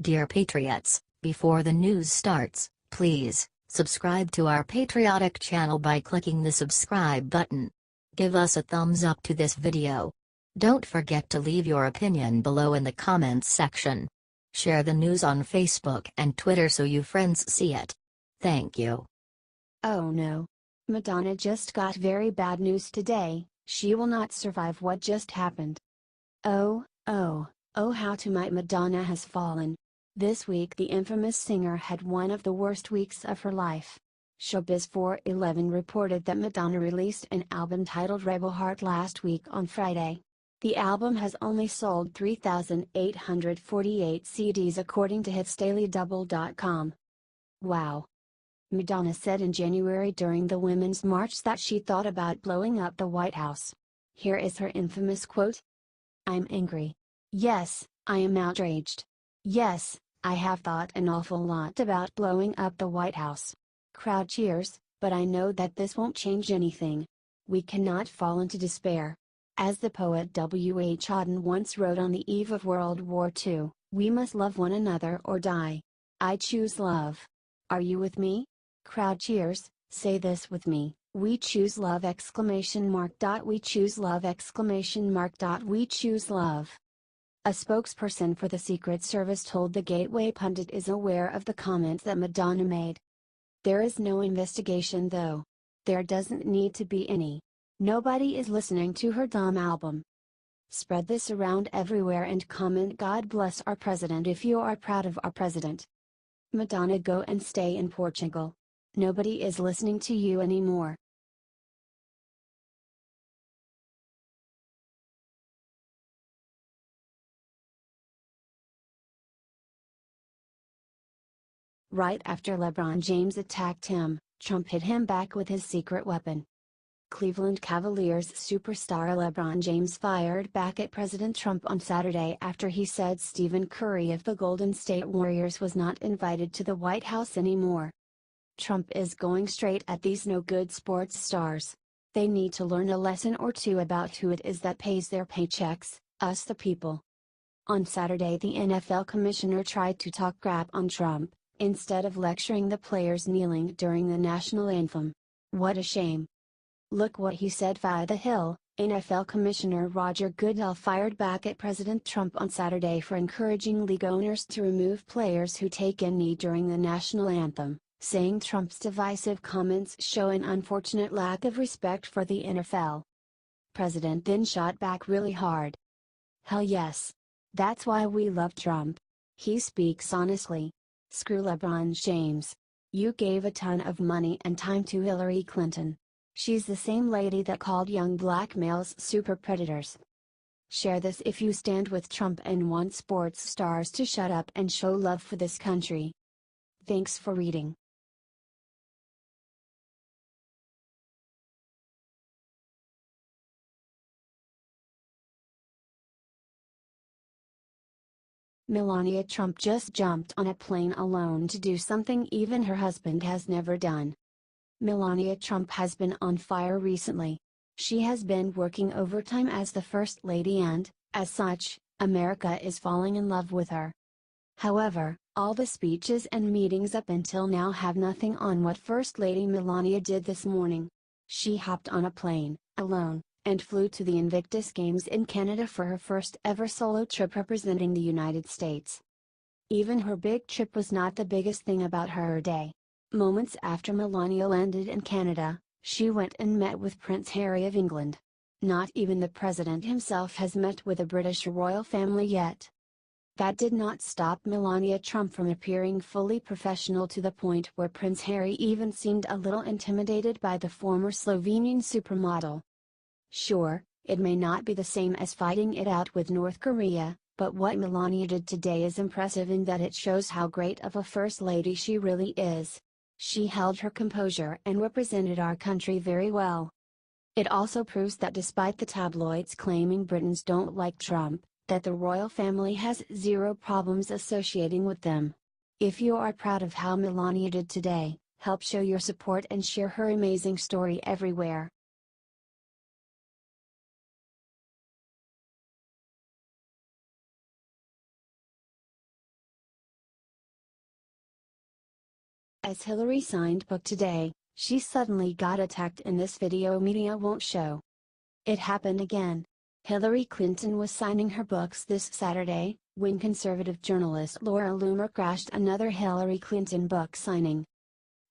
Dear Patriots, before the news starts, please subscribe to our patriotic channel by clicking the subscribe button. Give us a thumbs up to this video. Don't forget to leave your opinion below in the comments section. Share the news on Facebook and Twitter so you friends see it. Thank you. Oh no. Madonna just got very bad news today. She will not survive what just happened. Oh, how tonight Madonna has fallen. This week the infamous singer had one of the worst weeks of her life. Showbiz 411 reported that Madonna released an album titled Rebel Heart last week on Friday. The album has only sold 3,848 CDs according to hitsdailydouble.com. Wow. Madonna said in January during the Women's March that she thought about blowing up the White House. Here is her infamous quote. "I'm angry. Yes, I am outraged. Yes, I have thought an awful lot about blowing up the White House. Crowd cheers, but I know that this won't change anything. We cannot fall into despair. As the poet Auden once wrote on the eve of World War II, we must love one another or die. I choose love. Are you with me? Crowd cheers, say this with me. We choose love! We choose love! We choose love." A spokesperson for the Secret Service told the Gateway Pundit is aware of the comments that Madonna made. There is no investigation though. There doesn't need to be any. Nobody is listening to her dumb album. Spread this around everywhere and comment "God bless our president" if you are proud of our president. Madonna, go and stay in Portugal. Nobody is listening to you anymore. Right after LeBron James attacked him, Trump hit him back with his secret weapon. Cleveland Cavaliers superstar LeBron James fired back at President Trump on Saturday after he said Stephen Curry of the Golden State Warriors was not invited to the White House anymore. Trump is going straight at these no-good sports stars. They need to learn a lesson or two about who it is that pays their paychecks, us the people. On Saturday the NFL commissioner tried to talk crap on Trump, instead of lecturing the players kneeling during the national anthem. What a shame. Look what he said via The Hill. NFL Commissioner Roger Goodell fired back at President Trump on Saturday for encouraging league owners to remove players who take a knee during the national anthem, saying Trump's divisive comments show an unfortunate lack of respect for the NFL. President then shot back really hard. Hell yes. That's why we love Trump. He speaks honestly. Screw LeBron James. You gave a ton of money and time to Hillary Clinton. She's the same lady that called young black males super predators. Share this if you stand with Trump and want sports stars to shut up and show love for this country. Thanks for reading. Melania Trump just jumped on a plane alone to do something even her husband has never done. Melania Trump has been on fire recently. She has been working overtime as the First Lady and, as such, America is falling in love with her. However, all the speeches and meetings up until now have nothing on what First Lady Melania did this morning. She hopped on a plane, alone, and flew to the Invictus Games in Canada for her first ever solo trip representing the United States. Even her big trip was not the biggest thing about her day. Moments after Melania landed in Canada, she went and met with Prince Harry of England. Not even the president himself has met with the British royal family yet. That did not stop Melania Trump from appearing fully professional to the point where Prince Harry even seemed a little intimidated by the former Slovenian supermodel. Sure, it may not be the same as fighting it out with North Korea, but what Melania did today is impressive in that it shows how great of a first lady she really is. She held her composure and represented our country very well. It also proves that despite the tabloids claiming Britons don't like Trump, that the royal family has zero problems associating with them. If you are proud of how Melania did today, help show your support and share her amazing story everywhere. As Hillary signed book today, she suddenly got attacked in this video media won't show. It happened again. Hillary Clinton was signing her books this Saturday, when conservative journalist Laura Loomer crashed another Hillary Clinton book signing.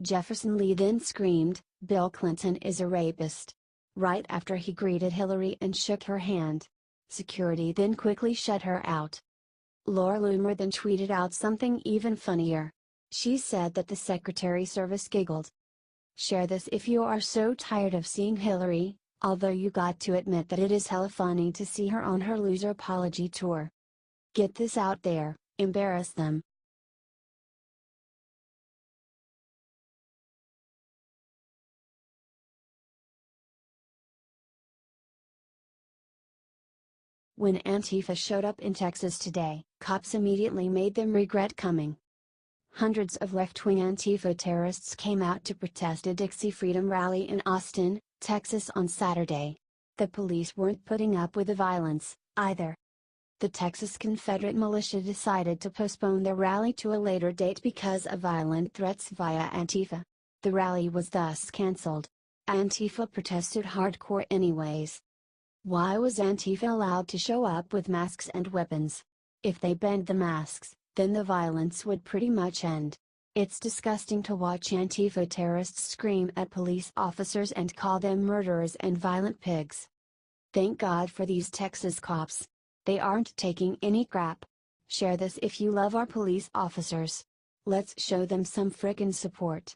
Jefferson Lee then screamed, "Bill Clinton is a rapist," right after he greeted Hillary and shook her hand. Security then quickly shut her out. Laura Loomer then tweeted out something even funnier. She said that the Secretary Service giggled. Share this if you are so tired of seeing Hillary, although you got to admit that it is hella funny to see her on her loser apology tour. Get this out there, embarrass them. When Antifa showed up in Texas today, cops immediately made them regret coming. Hundreds of left-wing Antifa terrorists came out to protest a Dixie Freedom rally in Austin, Texas on Saturday. The police weren't putting up with the violence, either. The Texas Confederate militia decided to postpone their rally to a later date because of violent threats via Antifa. The rally was thus cancelled. Antifa protested hardcore anyways. Why was Antifa allowed to show up with masks and weapons? If they banned the masks, then the violence would pretty much end. It's disgusting to watch Antifa terrorists scream at police officers and call them murderers and violent pigs. Thank God for these Texas cops. They aren't taking any crap. Share this if you love our police officers. Let's show them some frickin' support.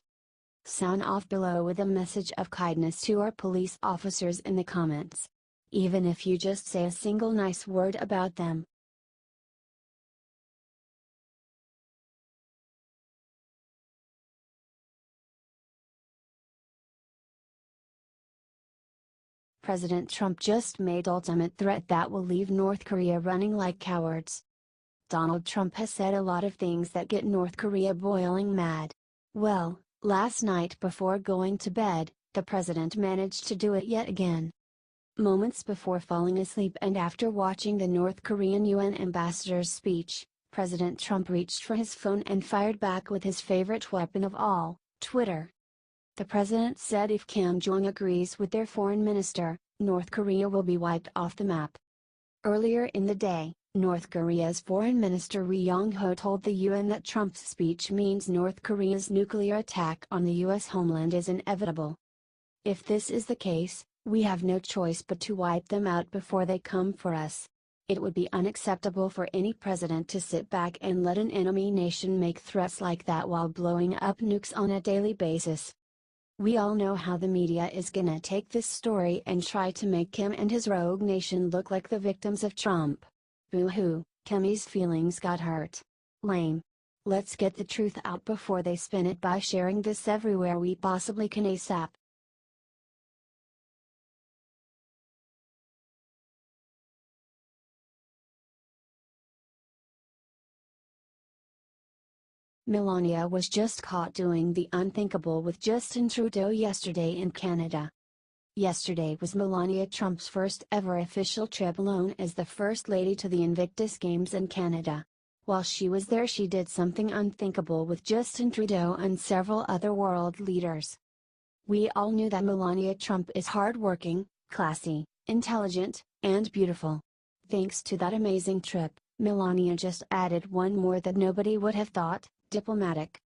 Sound off below with a message of kindness to our police officers in the comments. Even if you just say a single nice word about them. President Trump just made ultimate threat that will leave North Korea running like cowards. Donald Trump has said a lot of things that get North Korea boiling mad. Well, last night before going to bed, the president managed to do it yet again. Moments before falling asleep and after watching the North Korean UN ambassador's speech, President Trump reached for his phone and fired back with his favorite weapon of all, Twitter. The president said if Kim Jong agrees with their foreign minister, North Korea will be wiped off the map. Earlier in the day, North Korea's foreign minister Ri Yong-ho told the UN that Trump's speech means North Korea's nuclear attack on the US homeland is inevitable. If this is the case, we have no choice but to wipe them out before they come for us. It would be unacceptable for any president to sit back and let an enemy nation make threats like that while blowing up nukes on a daily basis. We all know how the media is gonna take this story and try to make Kim and his rogue nation look like the victims of Trump. Boo-hoo, Kimmy's feelings got hurt. Lame. Let's get the truth out before they spin it by sharing this everywhere we possibly can ASAP. Melania was just caught doing the unthinkable with Justin Trudeau yesterday in Canada. Yesterday was Melania Trump's first ever official trip alone as the First Lady to the Invictus Games in Canada. While she was there, she did something unthinkable with Justin Trudeau and several other world leaders. We all knew that Melania Trump is hardworking, classy, intelligent, and beautiful. Thanks to that amazing trip, Melania just added one more that nobody would have thought: diplomatic.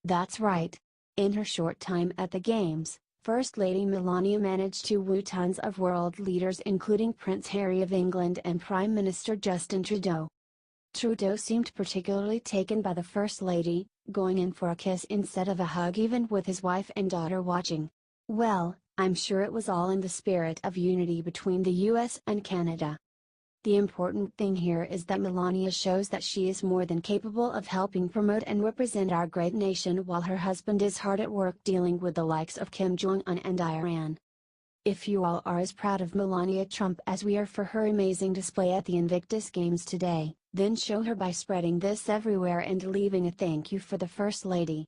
That's right. In her short time at the Games, First Lady Melania managed to woo tons of world leaders including Prince Harry of England and Prime Minister Justin Trudeau. Trudeau seemed particularly taken by the First Lady, going in for a kiss instead of a hug even with his wife and daughter watching. Well, I'm sure it was all in the spirit of unity between the US and Canada. The important thing here is that Melania shows that she is more than capable of helping promote and represent our great nation while her husband is hard at work dealing with the likes of Kim Jong-un and Iran. If you all are as proud of Melania Trump as we are for her amazing display at the Invictus Games today, then show her by spreading this everywhere and leaving a thank you for the First Lady.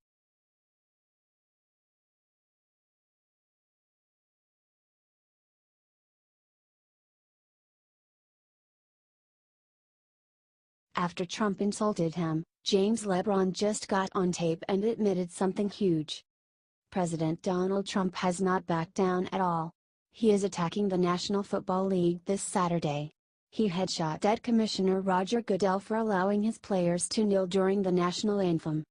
After Trump insulted him, James Lebron just got on tape and admitted something huge. President Donald Trump has not backed down at all. He is attacking the National Football League this Saturday. He headshot at Commissioner Roger Goodell for allowing his players to kneel during the national anthem.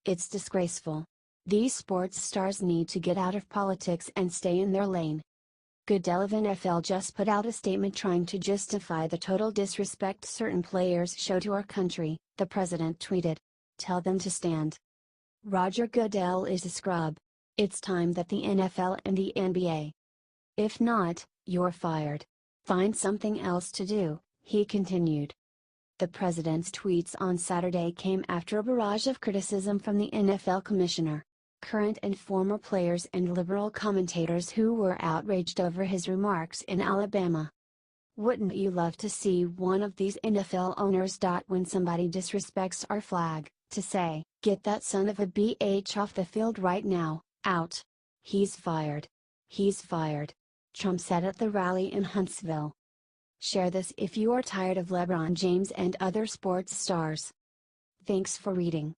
"It's disgraceful. These sports stars need to get out of politics and stay in their lane." Goodell of NFL just put out a statement trying to justify the total disrespect certain players show to our country. The president tweeted, "Tell them to stand. Roger Goodell is a scrub. It's time that the NFL and the NBA. If not, you're fired. Find something else to do," he continued. The president's tweets on Saturday came after a barrage of criticism from the NFL commissioner, current and former players and liberal commentators who were outraged over his remarks in Alabama. "Wouldn't you love to see one of these NFL owners. When somebody disrespects our flag, to say, 'Get that son of a bitch off the field right now, out. He's fired. He's fired,'" Trump said at the rally in Huntsville. Share this if you are tired of LeBron James and other sports stars. Thanks for reading.